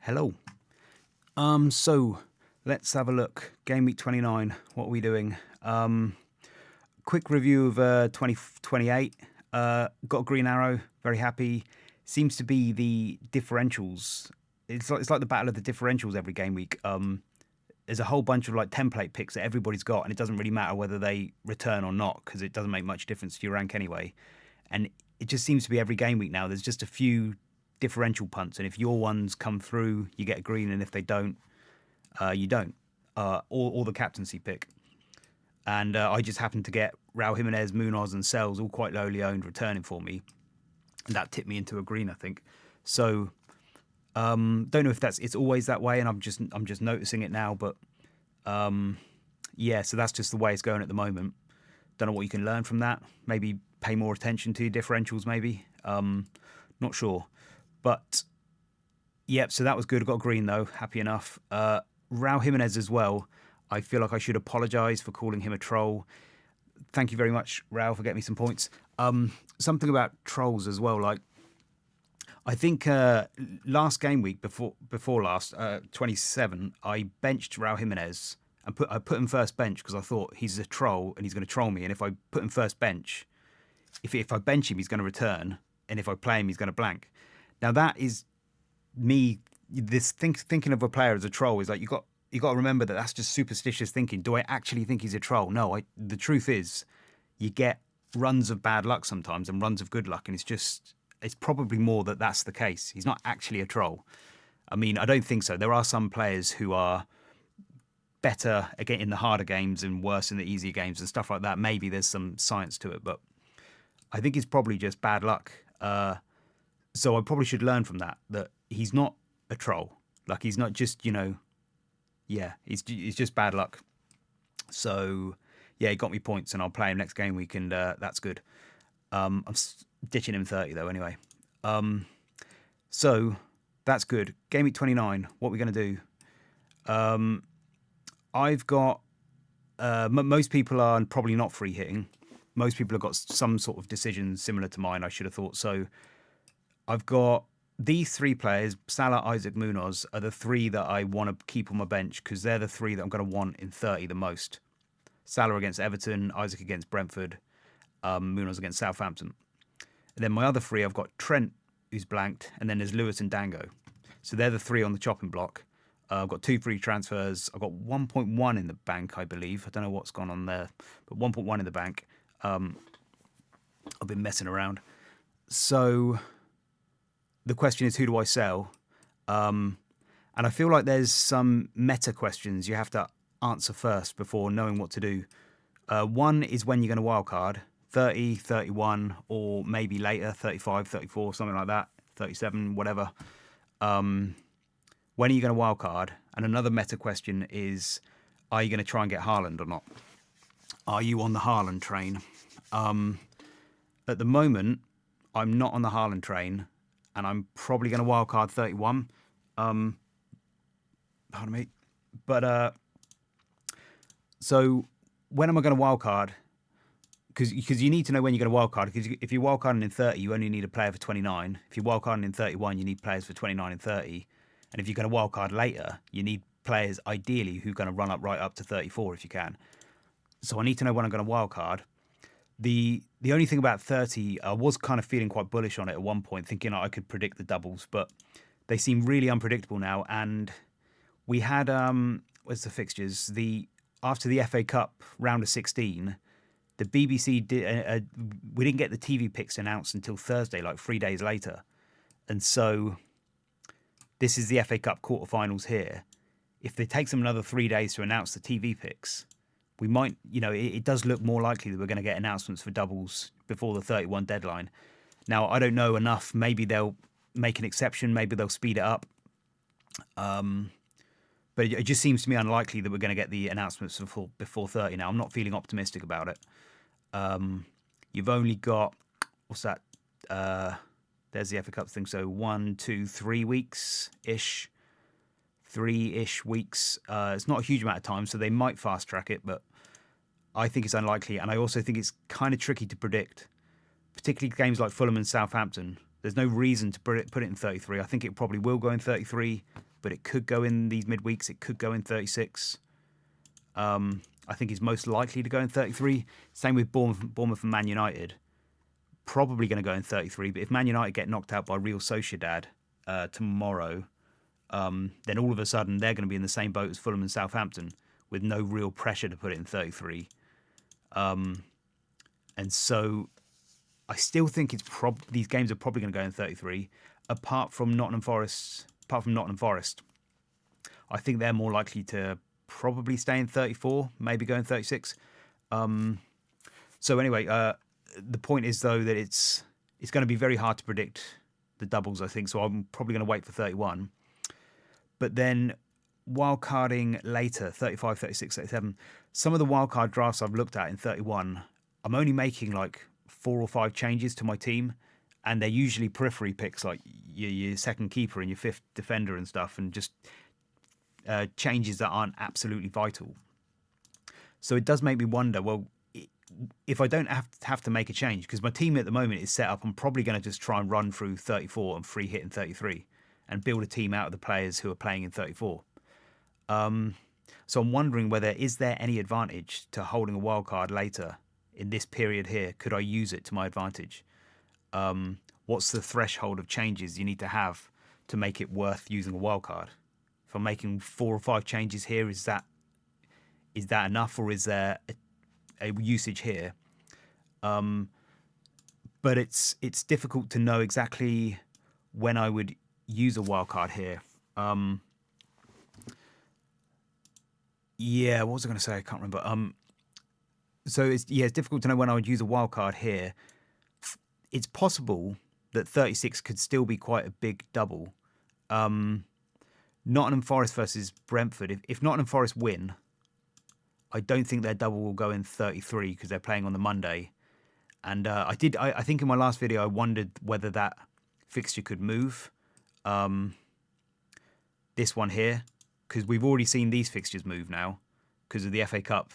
Hello. So let's have a look. Game week 29. What are we doing? Quick review of 2028. Got a green arrow. Very happy. Seems to be the differentials. It's like the battle of the differentials every game week. There's a whole bunch of like template picks that everybody's got, and it doesn't really matter whether they return or not because it doesn't make much difference to your rank anyway. And it just seems to be every game week now. There's just a few differential punts, and if your ones come through, you get a green, and if they don't, you don't. Or the captaincy pick. And I just happened to get Raul Jimenez, Munoz, and Sells all quite lowly owned returning for me, and that tipped me into a green, I think. So don't know if it's always that way, and I'm just noticing it now. But yeah, so that's just the way it's going at the moment. Don't know what you can learn from that. Maybe pay more attention to your differentials. Maybe not sure. But yep, so that was good. I got a green though. Happy enough. Raul Jimenez as well. I feel like I should apologise for calling him a troll. Thank you very much, Raul, for getting me some points. Something about trolls as well. Like I think last game week before last, 27, I benched Raul Jimenez and I put him first bench because I thought he's a troll and he's going to troll me. And if I put him first bench, if I bench him, he's going to return, and if I play him, he's going to blank. Now that is me. Thinking of a player as a troll is like you got to remember that that's just superstitious thinking. Do I actually think he's a troll? No. The truth is, you get runs of bad luck sometimes and runs of good luck, and it's probably more that that's the case. He's not actually a troll. I mean, I don't think so. There are some players who are better again in the harder games and worse in the easier games and stuff like that. Maybe there's some science to it, but I think it's probably just bad luck. So I probably should learn from that he's not a troll. Like he's not just, yeah, he's just bad luck. So yeah, he got me points, and I'll play him next game week, and that's good. I'm ditching him 30 though anyway. So that's good. Game week 29. What are we going to do? I've got most people are probably not free hitting. Most people have got some sort of decision similar to mine. I should have thought so. I've got these three players, Salah, Isaac, Munoz, are the three that I want to keep on my bench because they're the three that I'm going to want in 30 the most. Salah against Everton, Isaac against Brentford, Munoz against Southampton. And then my other three, I've got Trent, who's blanked, and then there's Lewis and Dango. So they're the three on the chopping block. I've got 2 free transfers. I've got 1.1 in the bank, I believe. I don't know what's gone on there, but 1.1 in the bank. I've been messing around. So the question is, who do I sell? And I feel like there's some meta questions you have to answer first before knowing what to do. One is when you're going to wildcard, 30, 31, or maybe later, 35, 34, something like that, 37, whatever. When are you going to wildcard? And another meta question is, are you going to try and get Haaland or not? Are you on the Haaland train? At the moment, I'm not on the Haaland train, and I'm probably going to wildcard 31. Pardon me. But so when am I going to wildcard? Because you need to know when you're going to wildcard. Because if you're wildcarding in 30, you only need a player for 29. If you're wildcarding in 31, you need players for 29 and 30. And if you're going to wildcard later, you need players ideally who are going to run up right up to 34 if you can. So I need to know when I'm going to wildcard. The only thing about 30, I was kind of feeling quite bullish on it at one point, thinking I could predict the doubles, but they seem really unpredictable now. And we had where's the fixtures? After the FA Cup round of 16, the BBC did. We didn't get the TV picks announced until Thursday, like 3 days later, and so this is the FA Cup quarterfinals here. If it takes them another 3 days to announce the TV picks, we might, it does look more likely that we're going to get announcements for doubles before the 31 deadline. Now, I don't know enough. Maybe they'll make an exception. Maybe they'll speed it up. But it just seems to me unlikely that we're going to get the announcements before 30 now. I'm not feeling optimistic about it. You've only got, what's that? There's the FA Cup thing. So 1, 2, 3 weeks-ish. 3-ish weeks. It's not a huge amount of time, so they might fast track it, but I think it's unlikely. And I also think it's kind of tricky to predict, particularly games like Fulham and Southampton. There's no reason to put it in 33. I think it probably will go in 33, but it could go in these midweeks. It could go in 36. I think he's most likely to go in 33. Same with Bournemouth and Man United. Probably going to go in 33. But if Man United get knocked out by Real Sociedad tomorrow, then all of a sudden they're going to be in the same boat as Fulham and Southampton with no real pressure to put it in 33. And so I still think these games are probably going to go in 33. Apart from Nottingham Forest, I think they're more likely to probably stay in 34, maybe go in 36. So anyway, the point is though that it's going to be very hard to predict the doubles, I think. So I'm probably going to wait for 31. But then wildcarding later, 35, 36, 37. Some of the wildcard drafts I've looked at in 31, I'm only making like 4 or 5 changes to my team, and they're usually periphery picks, like your second keeper and your 5th defender and stuff, and just changes that aren't absolutely vital. So it does make me wonder, well, if I don't have to make a change, because my team at the moment is set up, I'm probably going to just try and run through 34 and free hit in 33 and build a team out of the players who are playing in 34. So I'm wondering whether, is there any advantage to holding a wild card later in this period here? Could I use it to my advantage? What's the threshold of changes you need to have to make it worth using a wild card? If I'm making 4 or 5 changes here, is that enough, or is there a usage here? But it's difficult to know exactly when I would use a wild card here. What was I going to say? I can't remember. So it's difficult to know when I would use a wild card here. It's possible that 36 could still be quite a big double. Nottingham Forest versus Brentford. If Nottingham Forest win, I don't think their double will go in 33 because they're playing on the Monday. And I think in my last video I wondered whether that fixture could move. This one here, because we've already seen these fixtures move now because of the FA Cup.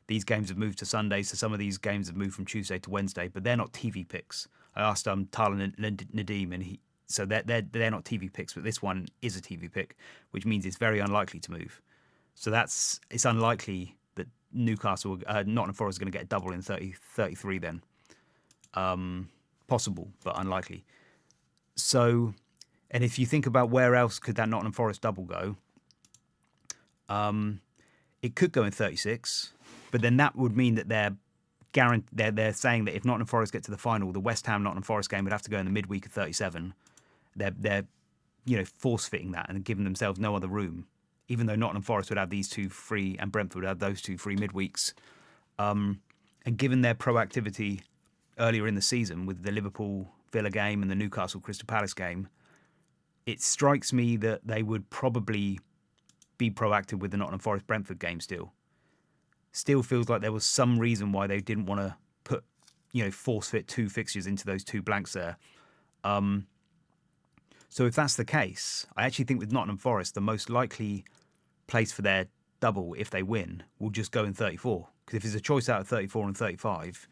These games have moved to Sunday, so some of these games have moved from Tuesday to Wednesday, but they're not TV picks. I asked Tyler Nadeem, and so they're not TV picks, but this one is a TV pick, which means it's very unlikely to move. So it's unlikely that Nottingham Forest are going to get a double in 33 then. Possible, but unlikely. So, and if you think about where else could that Nottingham Forest double go, it could go in 36, but then that would mean that they're saying that if Nottingham Forest get to the final, the West Ham Nottingham Forest game would have to go in the midweek of 37. They're force fitting that and giving themselves no other room, even though Nottingham Forest would have these 2 free and Brentford would have those 2 free midweeks. And given their proactivity earlier in the season with the Liverpool Villa game and the Newcastle Crystal Palace game, it strikes me that they would probably be proactive with the Nottingham Forest Brentford game still. Still feels like there was some reason why they didn't want to put, force fit 2 fixtures into those 2 blanks there. So if that's the case, I actually think with Nottingham Forest, the most likely place for their double, if they win, will just go in 34. Because if there's a choice out of 34 and 35,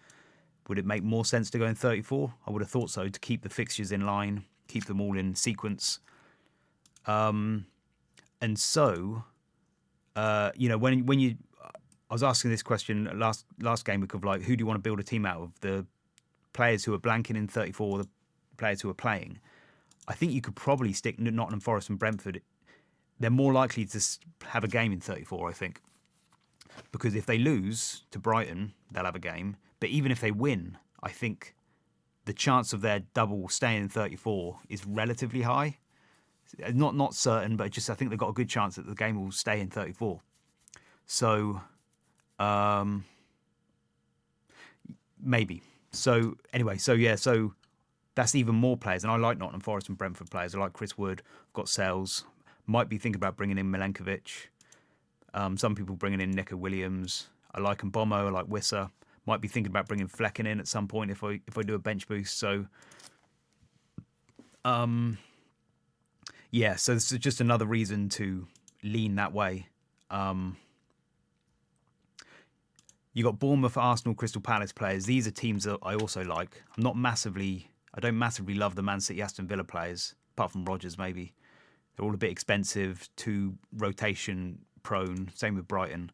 would it make more sense to go in 34? I would have thought so, to keep the fixtures in line, keep them all in sequence. And so, when you... I was asking this question last game week of like, who do you want to build a team out of? The players who are blanking in 34, the players who are playing. I think you could probably stick Nottingham Forest and Brentford. They're more likely to have a game in 34, I think. Because if they lose to Brighton, they'll have a game. But even if they win, I think the chance of their double staying in 34 is relatively high. Not certain, but just I think they've got a good chance that the game will stay in 34. So... maybe. So anyway, so that's even more players, and I like Nottingham Forest and Brentford players. I like Chris Wood. I've got Sells. Might be thinking about bringing in Milenkovic. Some people bringing in Neco Williams. I like Mbomo. I like Wissa. Might be thinking about bringing Flecken in at some point if I do a bench boost. So so this is just another reason to lean that way. You got Bournemouth, Arsenal, Crystal Palace players. These are teams that I also like. I don't massively love the Man City, Aston Villa players, apart from Rodgers maybe. They're all a bit expensive, too rotation prone. Same with Brighton.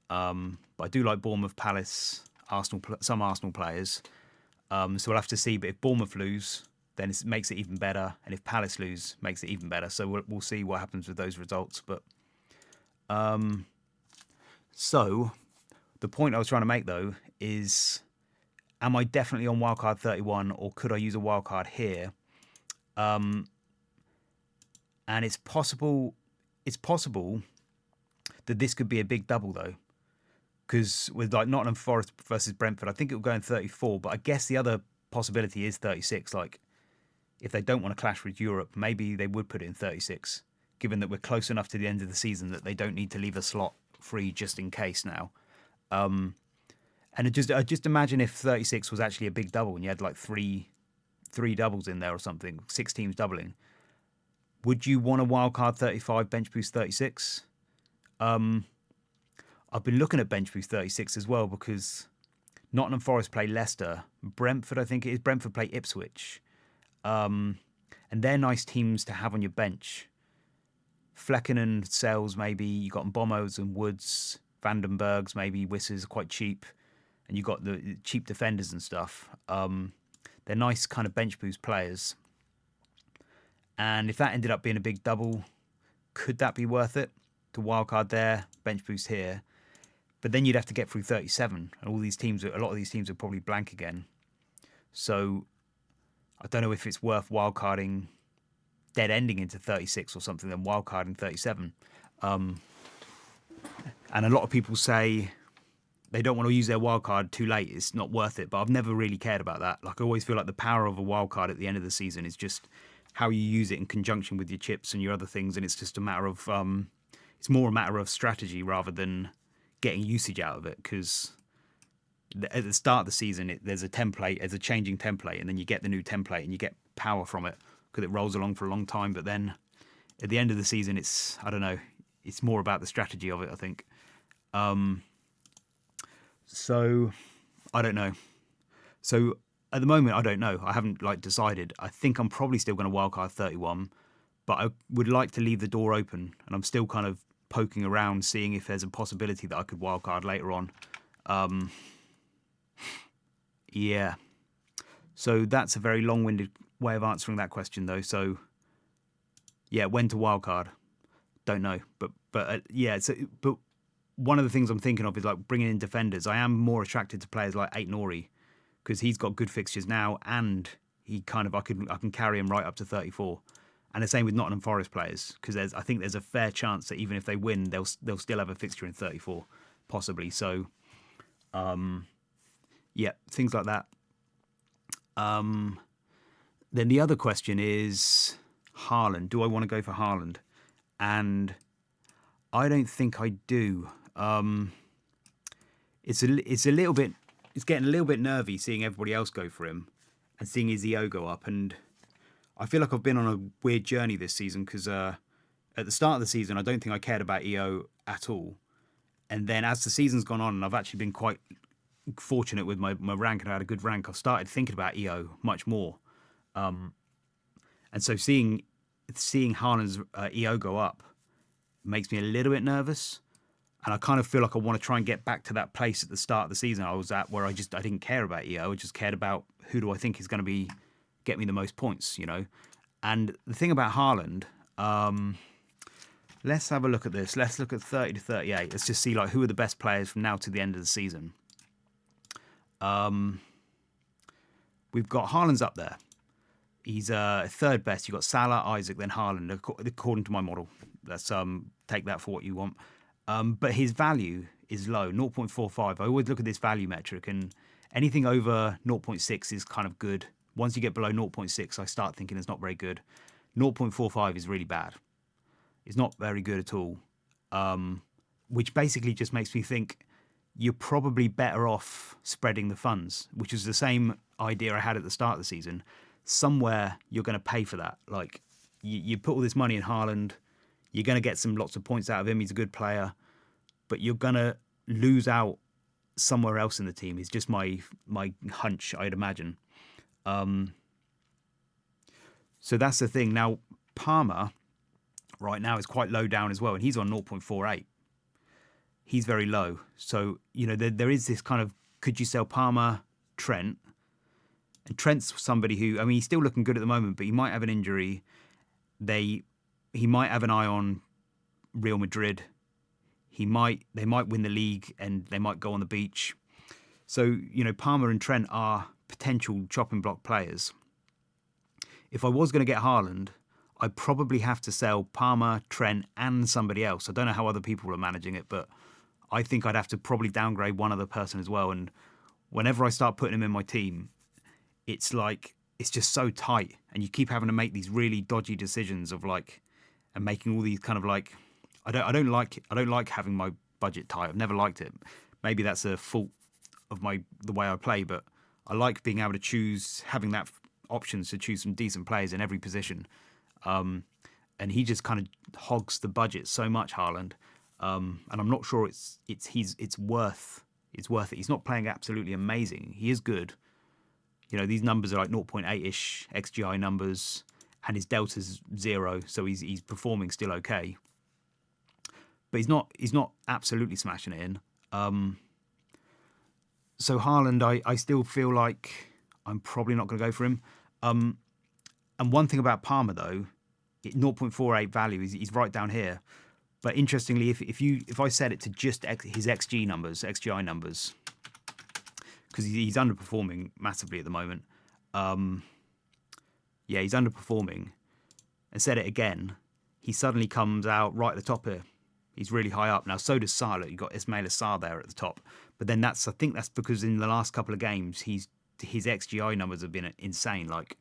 But I do like Bournemouth, Palace, Arsenal, some Arsenal players. So we'll have to see. But if Bournemouth lose, then it makes it even better. And if Palace lose, makes it even better. So we'll see what happens with those results. But so the point I was trying to make, though, is am I definitely on wildcard 31 or could I use a wildcard here? And it's possible that this could be a big double, though. Because with like Nottingham Forest versus Brentford, I think it will go in 34. But I guess the other possibility is 36. Like, if they don't want to clash with Europe, maybe they would put it in 36, given that we're close enough to the end of the season that they don't need to leave a slot free just in case now. And I just imagine if 36 was actually a big double and you had like three doubles in there or something, 6 teams doubling. Would you want a wildcard 35, bench boost 36? I've been looking at bench boost 36 as well because Nottingham Forest play Leicester. Brentford, I think it is. Brentford play Ipswich. And they're nice teams to have on your bench. Flecken and Sells, maybe. You got Bombos and Woods. Vandenbergs, maybe. Wissers, quite cheap. And you got the cheap defenders and stuff. They're nice kind of bench boost players. And if that ended up being a big double, could that be worth it? To wildcard there, bench boost here. But then you'd have to get through 37. And a lot of these teams are probably blank again. So I don't know if it's worth wildcarding, dead ending into 36 or something, then wildcarding 37. And a lot of people say they don't want to use their wildcard too late. It's not worth it. But I've never really cared about that. Like, I always feel like the power of a wildcard at the end of the season is just how you use it in conjunction with your chips and your other things. And it's just a matter of, it's more a matter of strategy rather than getting usage out of it. Because at the start of the season, there's a changing template, and then you get the new template and you get power from it because it rolls along for a long time. But then at the end of the season, it's more about the strategy of it, I think. So I don't know. So at the moment, I don't know. I haven't decided. I think I'm probably still going to wildcard 31, but I would like to leave the door open, and I'm still kind of poking around, seeing if there's a possibility that I could wildcard later on. Yeah. So that's a very long-winded way of answering that question, though. So yeah, when to wildcard? Don't know, but yeah. But one of the things I'm thinking of is like bringing in defenders. I am more attracted to players like Aït-Nouri because he's got good fixtures now, and I can carry him right up to 34. And the same with Nottingham Forest players, because I think there's a fair chance that even if they win, they'll still have a fixture in 34, possibly. So, yeah, things like that. Then the other question is Haaland. Do I want to go for Haaland? And I don't think I do. It's getting a little bit nervy seeing everybody else go for him and seeing his EO go up. And I feel like I've been on a weird journey this season because at the start of the season, I don't think I cared about EO at all. And then as the season's gone on, and I've actually been quite fortunate with my rank, and I had a good rank, I've started thinking about EO much more. And so seeing Haaland's EO go up makes me a little bit nervous. And I kind of feel like I want to try and get back to that place at the start of the season I was at, where I didn't care about EO. I just cared about who do I think is going to get me the most points, you know. And the thing about Haaland, let's have a look at this. Let's look at 30 to 38. Let's just see who are the best players from now to the end of the season. We've got Haaland's up there. He's third best. You've got Salah, Isaac, then Haaland, according to my model. Let's take that for what you want. But his value is low, 0.45. I always look at this value metric, and anything over 0.6 is kind of good. Once you get below 0.6, I start thinking it's not very good. 0.45 is really bad. It's not very good at all, which basically just makes me think you're probably better off spreading the funds, which is the same idea I had at the start of the season. Somewhere you're going to pay for that. Like, you put all this money in Haaland, you're going to get lots of points out of him. He's a good player, but you're going to lose out somewhere else in the team. It's just my hunch, I'd imagine. So that's the thing. Now, Palmer, right now is quite low down as well, and he's on 0.48. He's very low. So, you know, there is this kind of, could you sell Palmer, Trent? And Trent's somebody who, I mean, he's still looking good at the moment, but he might have an injury. He might have an eye on Real Madrid. They might win the league and they might go on the beach. So, you know, Palmer and Trent are potential chopping block players. If I was going to get Haaland, I'd probably have to sell Palmer, Trent, and somebody else. I don't know how other people are managing it, but I think I'd have to probably downgrade one other person as well. And whenever I start putting him in my team, it's like, it's just so tight. And you keep having to make these really dodgy decisions of like, and making all these kind of like, I don't like having my budget tight. I've never liked it. Maybe that's a fault of the way I play, but I like being able to choose, having that options to choose some decent players in every position. And he just kind of hogs the budget so much, Haaland. And I'm not sure it's worth it. He's not playing absolutely amazing. He is good. You know, these numbers are like 0.8-ish XGI numbers, and his delta's 0, so he's performing still okay. But he's not absolutely smashing it in. So Haaland, I still feel like I'm probably not going to go for him. And one thing about Palmer though, 0.48 value, he's right down here. But interestingly, if I set it to just his XGI numbers, because he's underperforming massively at the moment. Yeah, he's underperforming. And set it again, he suddenly comes out right at the top here. He's really high up. Now, so does Salah. You've got Ismail Assar there at the top. But then I think that's because in the last couple of games, his XGI numbers have been insane. Like,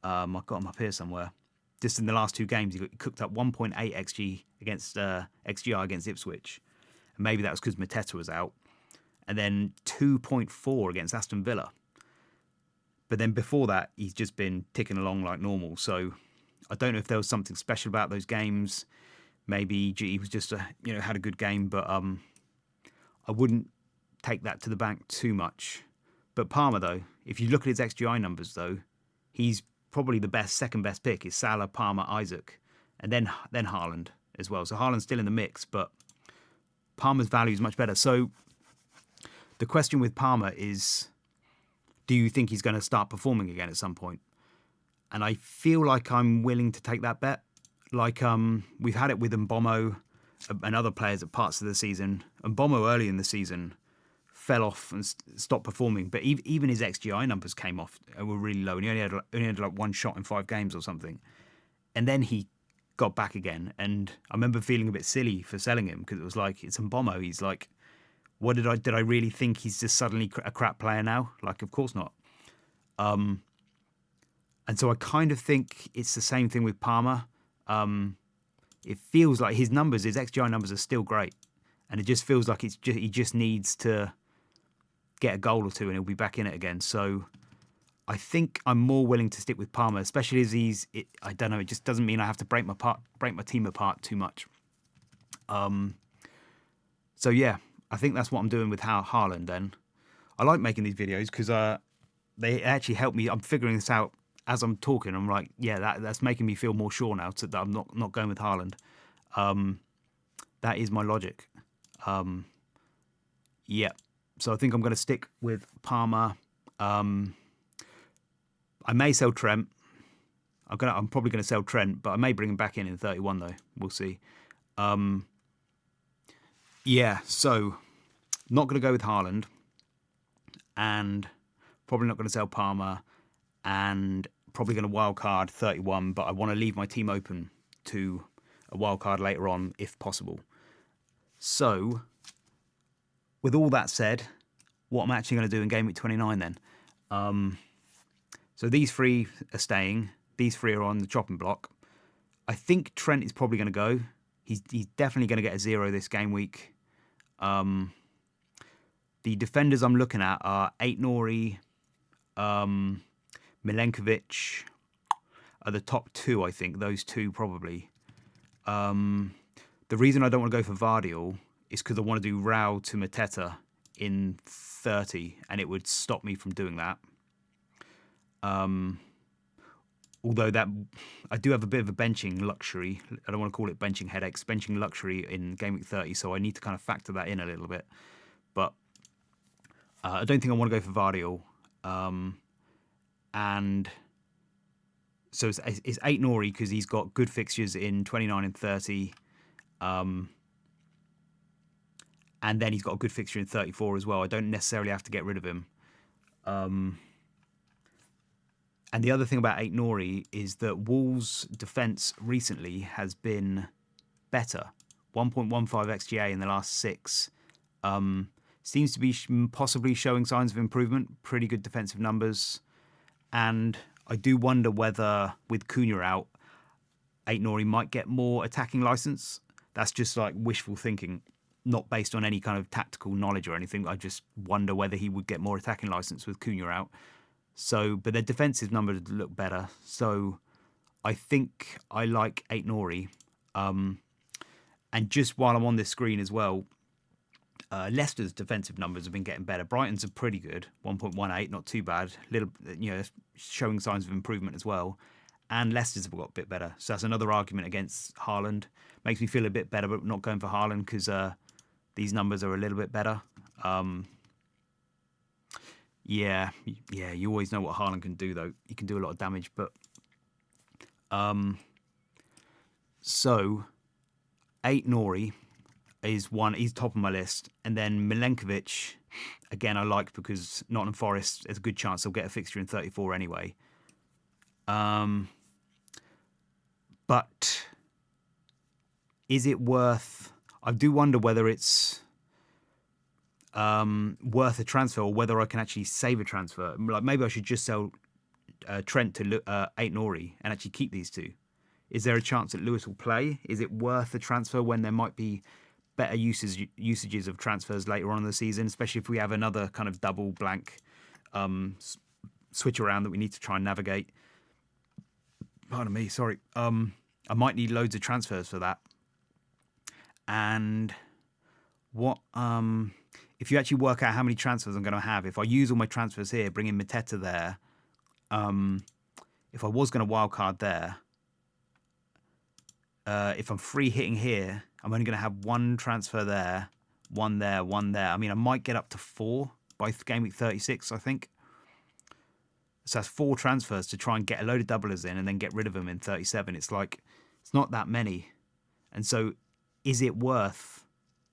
I've got him up here somewhere. Just in the last 2 games, he cooked up 1.8 XGI against Ipswich. And maybe that was because Mateta was out. And then 2.4 against Aston Villa. But then before that, he's just been ticking along like normal. So I don't know if there was something special about those games. Maybe he was just had a good game, but I wouldn't take that to the bank too much. But Palmer though, if you look at his XGI numbers though, he's probably the second best pick is Salah, Palmer, Isaac, and then Haaland as well. So Haaland's still in the mix, but Palmer's value is much better. So the question with Palmer is, do you think he's going to start performing again at some point? And I feel like I'm willing to take that bet. Like we've had it with Mbomo and other players at parts of the season. Mbomo early in the season fell off and stopped performing, but even his XGI numbers came off, were really low, and he only had like 1 shot in 5 games or something. And then he got back again, and I remember feeling a bit silly for selling him because it was like, it's Mbomo. He's like, what did I really think he's just suddenly a crap player now? Like, of course not. And so I kind of think it's the same thing with Palmer. It feels like his XGI numbers are still great, and it just feels like he just needs to get a goal or 2 and he'll be back in it again. So I think I'm more willing to stick with Palmer, especially as I don't know, it just doesn't mean I have to break my team apart too much. So yeah, I think that's what I'm doing with Haaland. Then I like making these videos because they actually help me. I'm figuring this out as I'm talking. I'm like, yeah, that's making me feel more sure now that I'm not going with Haaland. That is my logic. Yeah. So I think I'm going to stick with Palmer. I may sell Trent. I'm probably going to sell Trent, but I may bring him back in 31 though. We'll see. Yeah. So not going to go with Haaland, and probably not going to sell Palmer, and probably going to wildcard 31, but I want to leave my team open to a wildcard later on if possible. So, with all that said, what I'm actually going to do in Game Week 29 then. So these 3 are staying. These 3 are on the chopping block. I think Trent is probably going to go. He's definitely going to get a 0 this game week. The defenders I'm looking at are Aït-Nouri, Milenkovic are the top 2, I think. Those 2 probably. The reason I don't want to go for Vardiol is because I want to do Rao to Mateta in 30, and it would stop me from doing that. although that I do have a bit of a benching luxury. I don't want to call it benching headaches, benching luxury in game week 30, so I need to kind of factor that in a little bit. But I don't think I want to go for Vardiel. And so it's 8 Nori because he's got good fixtures in 29 and 30. And then he's got a good fixture in 34 as well. I don't necessarily have to get rid of him. And the other thing about 8 Nori is that Wolves' defence recently has been better. 1.15 XGA in the last 6. Seems to be possibly showing signs of improvement. Pretty good defensive numbers. And I do wonder whether, with Cunha out, 8 Nori might get more attacking licence. That's just like wishful thinking, not based on any kind of tactical knowledge or anything. I just wonder whether he would get more attacking licence with Cunha out. So, but their defensive numbers look better. So I think I like 8 Nori. And just while I'm on this screen as well, Leicester's defensive numbers have been getting better. Brighton's are pretty good, 1.18, not too bad. Little, showing signs of improvement as well. And Leicester's have got a bit better. So that's another argument against Haaland. Makes me feel a bit better, but not going for Haaland because these numbers are a little bit better. Yeah, you always know what Haaland can do, though. He can do a lot of damage, but... So, 8 Nori is one. He's top of my list. And then Milenkovic, again, I like because Nottingham Forest, there's a good chance they'll get a fixture in 34 anyway. But is it worth... I do wonder whether it's... worth a transfer or whether I can actually save a transfer. Like maybe I should just sell Trent to 8 Nori and actually keep these two. Is there a chance that Lewis will play? Is it worth a transfer when there might be better usages of transfers later on in the season, especially if we have another kind of double blank switch around that we need to try and navigate? Pardon me, sorry. I might need loads of transfers for that. And what... if you actually work out how many transfers I'm going to have, if I use all my transfers here, bring in Mateta there, if I was going to wildcard there, if I'm free hitting here, I'm only going to have one transfer there, one there, one there. I mean, I might get up to 4 by game week 36, I think. So that's 4 transfers to try and get a load of doublers in and then get rid of them in 37. It's like, it's not that many. And so is it worth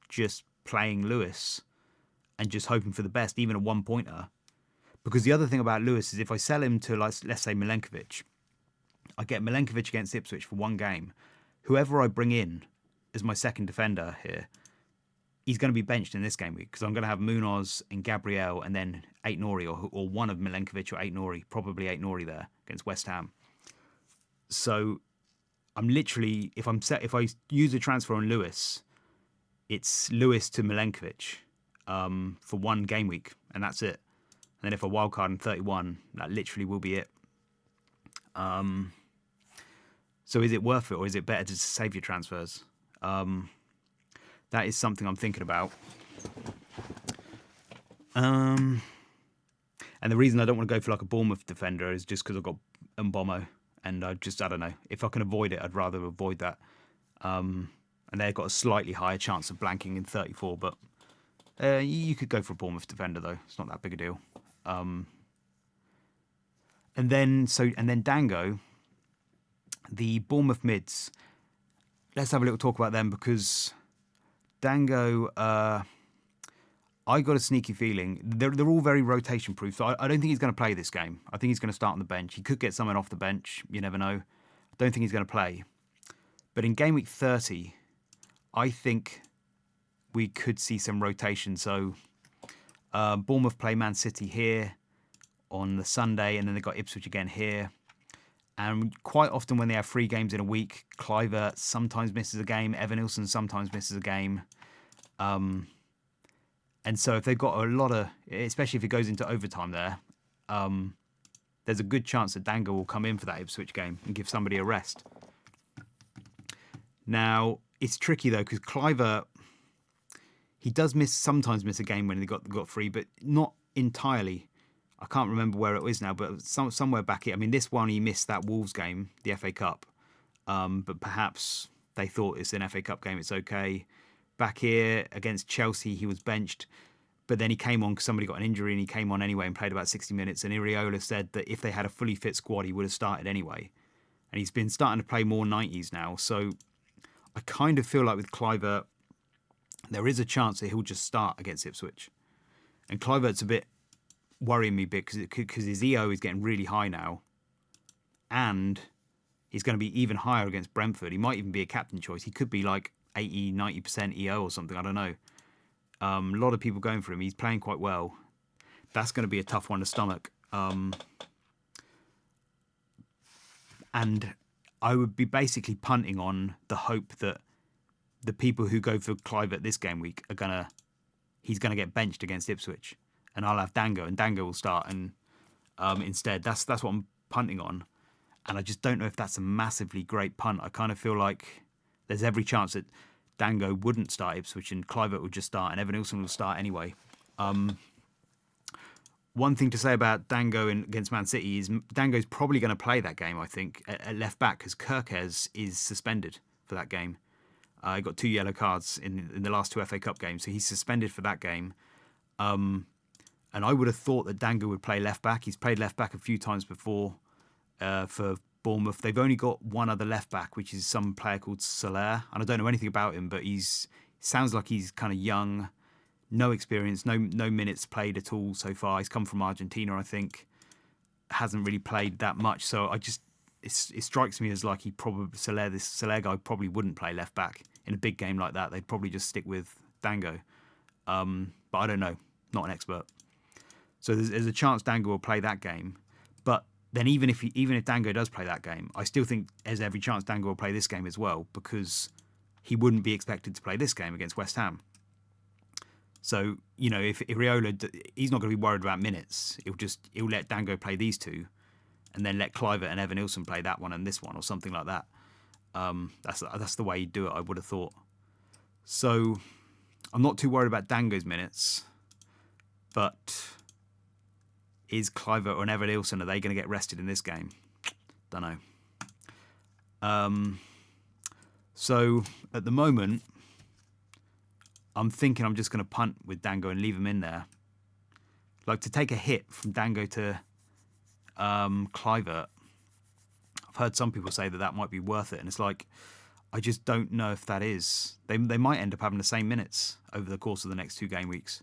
just playing Lewis and just hoping for the best, even a 1-pointer? Because the other thing about Lewis is if I sell him to, like, let's say, Milenkovic, I get Milenkovic against Ipswich for 1 game. Whoever I bring in as my second defender here, he's going to be benched in this game week because I'm going to have Munoz and Gabriel and then 8 Nori or one of Milenkovic or 8 Nori, probably 8 Nori there against West Ham. So I'm literally, if I use a transfer on Lewis, it's Lewis to Milenkovic for 1 game week, and that's it. And then if I wildcard in 31, that literally will be it. So is it worth it, or is it better to save your transfers? That is something I'm thinking about. And the reason I don't want to go for like a Bournemouth defender is just because I've got Mbomo, and I don't know. If I can avoid it, I'd rather avoid that. And they've got a slightly higher chance of blanking in 34, but you could go for a Bournemouth defender though. It's not that big a deal. And then Dango, the Bournemouth Mids. Let's have a little talk about them because Dango, I got a sneaky feeling they're all very rotation proof. So I don't think he's going to play this game. I think he's going to start on the bench. He could get someone off the bench. You never know. I don't think he's going to play. But in game week 30, I think we could see some rotation. So Bournemouth play Man City here on the Sunday, and then they've got Ipswich again here. And quite often when they have 3 games in a week, Kluivert sometimes misses a game, Evanilson sometimes misses a game. And so if they've got a lot of, especially if it goes into overtime there, there's a good chance that Dango will come in for that Ipswich game and give somebody a rest. Now, it's tricky though, because Kluivert, he does sometimes miss a game when they got 3, but not entirely. I can't remember where it is now, but somewhere back here. I mean, this one he missed that Wolves game, the FA Cup, but perhaps they thought it's an FA Cup game, it's okay. Back here against Chelsea, he was benched, but then he came on because somebody got an injury, and he came on anyway and played about 60 minutes. And Iraola said that if they had a fully fit squad, he would have started anyway. And he's been starting to play more 90s now, so I kind of feel like with Kluivert, there is a chance that he'll just start against Ipswich. And Kluivert's a bit worrying me because his EO is getting really high now, and he's going to be even higher against Brentford. He might even be a captain choice. He could be like 80, 90% EO or something. I don't know. A lot of people going for him. He's playing quite well. That's going to be a tough one to stomach. And I would be basically punting on the hope that the people who go for Kluivert this game week he's gonna get benched against Ipswich, and I'll have Dango, and Dango will start, and instead that's what I'm punting on, and I just don't know if that's a massively great punt. I kind of feel like there's every chance that Dango wouldn't start Ipswich and Kluivert would just start, and Evan Nilsson will start anyway. One thing to say about Dango against Man City is Dango's probably going to play that game, I think, at left back, because Kerkez is suspended for that game. He got 2 yellow cards in the last 2 FA Cup games, so he's suspended for that game. And I would have thought that Dango would play left back. He's played left back a few times before for Bournemouth. They've only got one other left back, which is some player called Soler, and I don't know anything about him, but sounds like he's kind of young. No experience, no minutes played at all so far. He's come from Argentina, I think. Hasn't really played that much, so it strikes me as like this Soler guy probably wouldn't play left back in a big game like that. They'd probably just stick with Dango. But I don't know, not an expert. So there's a chance Dango will play that game. But then even if Dango does play that game, I still think there's every chance Dango will play this game as well, because he wouldn't be expected to play this game against West Ham. So, if Iraola, he's not going to be worried about minutes. He'll let Dango play these two, and then let Kluivert and Evan Nilsson play that one and this one, or something like that. That's the way he'd do it, I would have thought. So I'm not too worried about Dango's minutes, but is Kluivert or Evan Nilsson, are they going to get rested in this game? Don't know. So at the moment, I'm thinking I'm just going to punt with Dango and leave him in there. Like, to take a hit from Dango to Kluivert, I've heard some people say that might be worth it, and it's like, I just don't know if that is. They might end up having the same minutes over the course of the next 2 game weeks.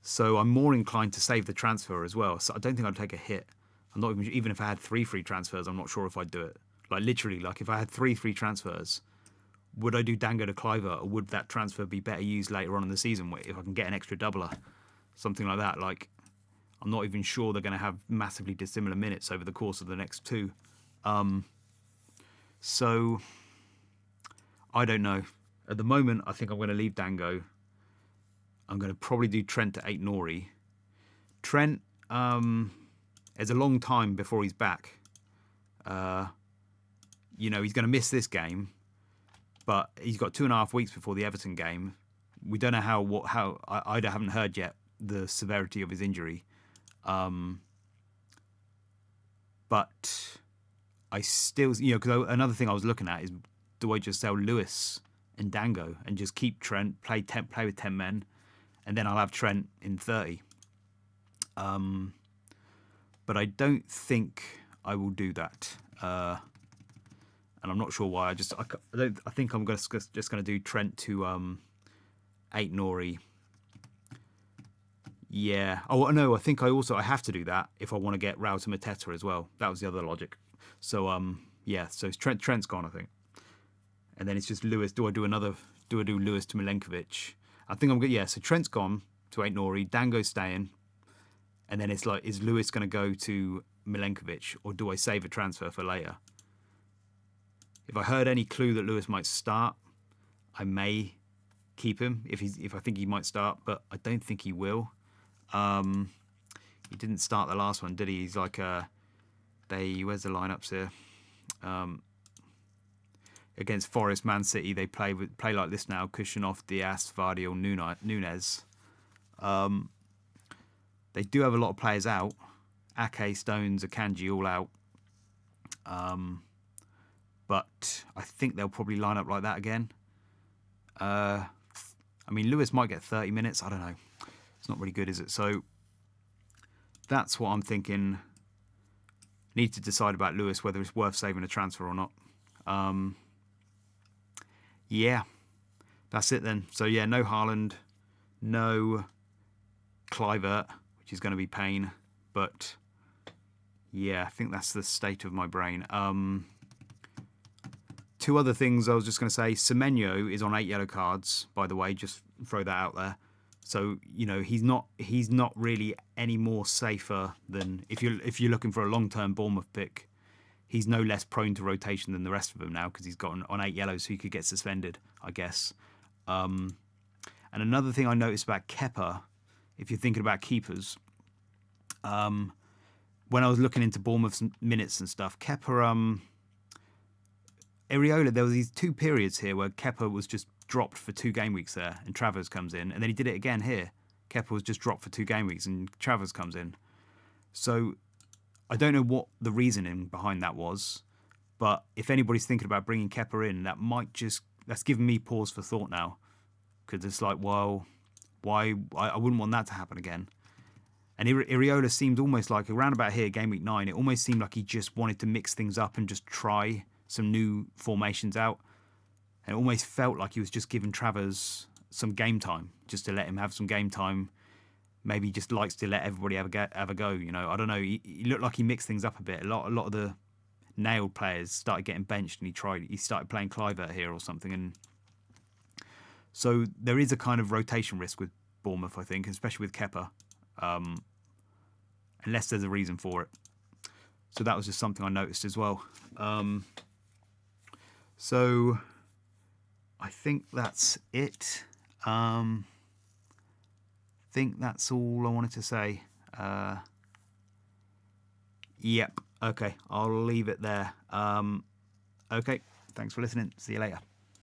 So I'm more inclined to save the transfer as well. So I don't think I'd take a hit. I'm not even if I had 3 free transfers, I'm not sure if I'd do it. Like, literally, like if I had 3 free transfers, would I do Dango to Kluivert, or would that transfer be better used later on in the season if I can get an extra doubler, something like that? Like, I'm not even sure they're going to have massively dissimilar minutes over the course of the next 2. So I don't know. At the moment, I think I'm going to leave Dango. I'm going to probably do Trent to Aït-Nouri. Trent, there's a long time before he's back. He's going to miss this game, but he's got 2.5 weeks before the Everton game. We don't know how I haven't heard yet the severity of his injury. But I still, because another thing I was looking at is, do I just sell Lewis and Dango and just keep Trent, play with 10 men, and then I'll have Trent in 30. But I don't think I will do that. And I'm not sure why. I think I'm just going to do Trent to Aït-Nouri. Yeah. Oh no, I think I have to do that if I want to get Raul to Mateta as well. That was the other logic. So so Trent's gone, I think. And then it's just Lewis. Do I do Lewis to Milenkovic? I think I'm good. Yeah, so Trent's gone to Aït-Nouri, Dango's staying. And then it's like, is Lewis going to go to Milenkovic, or do I save a transfer for later? If I heard any clue that Lewis might start, I may keep him if I think he might start, but I don't think he will. He didn't start the last one, did he? He's like where's the lineups here? Against Forest, Man City, they play like this now: Kushinov, Diaz, Vardy, or Nunez. They do have a lot of players out. Ake, Stones, Akanji all out. But I think they'll probably line up like that again. I mean, Lewis might get 30 minutes. I don't know. It's not really good, is it? So that's what I'm thinking. Need to decide about Lewis, whether it's worth saving a transfer or not. Yeah, that's it then. So yeah, no Haaland, no Kluivert, which is going to be pain. But yeah, I think that's the state of my brain. Two other things I was just going to say. Semenyo is on 8 yellow cards, by the way. Just throw that out there. So you know he's not really any more safer than if you're looking for a long-term Bournemouth pick. He's no less prone to rotation than the rest of them now because he's got on 8 yellows, so he could get suspended, I guess. And another thing I noticed about Kepa, if you're thinking about keepers, when I was looking into Bournemouth's minutes and stuff, Kepa, Areola, there was these 2 periods here where Kepa was just dropped for 2 game weeks there, and Travers comes in, and then he did it again here. Kepa was just dropped for 2 game weeks, and Travers comes in. So I don't know what the reasoning behind that was, but if anybody's thinking about bringing Kepa in, that's given me pause for thought now, because it's like, well, why? I wouldn't want that to happen again. And Iriola seemed almost like around about here, game week 9, it almost seemed like he just wanted to mix things up and just try some new formations out. And it almost felt like he was just giving Travers some game time, just to let him have some game time. Maybe just likes to let everybody have a go. You know, I don't know. He looked like he mixed things up a bit. A lot of the nailed players started getting benched, and he started playing Kluivert here or something. And so there is a kind of rotation risk with Bournemouth, I think, especially with Kepa, unless there's a reason for it. So that was just something I noticed as well. So I think that's it. Think that's all I wanted to say. Yep. Okay, I'll leave it there. Okay, thanks for listening. See you later.